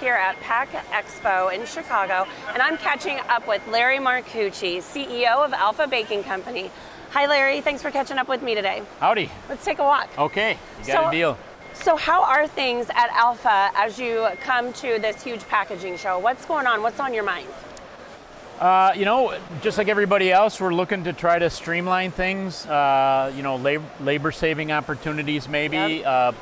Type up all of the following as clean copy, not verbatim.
here at Pack Expo in Chicago, and I'm catching up with Larry Marcucci, CEO of Alpha Baking Company. Hi Larry, thanks for catching up with me today. Howdy. Let's take a walk. Okay, you got a deal. So how are things at Alpha as you come to this huge packaging show? What's going on? What's on your mind? Just like everybody else, we're looking to try to streamline things, labor saving opportunities maybe, Yep.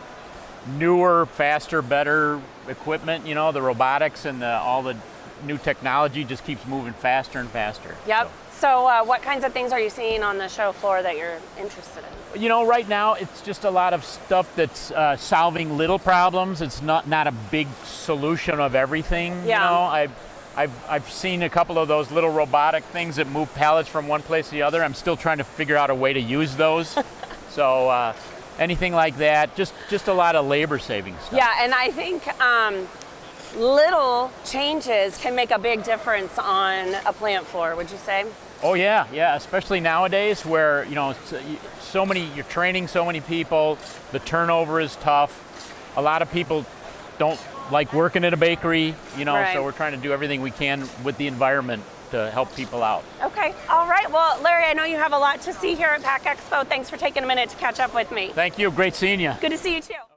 Newer, faster, better equipment, the robotics and all the new technology just keeps moving faster and faster. Yep. So what kinds of things are you seeing on the show floor that you're interested in? Right now it's just a lot of stuff that's solving little problems. It's not a big solution of everything. Yeah. I've seen a couple of those little robotic things that move pallets from one place to the other. I'm still trying to figure out a way to use those. So anything like that, just a lot of labor saving stuff. Yeah, and I think little changes can make a big difference on a plant floor, would you say? Oh yeah, especially nowadays where, you're training so many people, the turnover is tough. A lot of people don't like working at a bakery, Right. So we're trying to do everything we can with the environment to help people out. Okay, all right. Well, Larry, I know you have a lot to see here at Pack Expo. Thanks for taking a minute to catch up with me. Thank you, great seeing you. Good to see you too.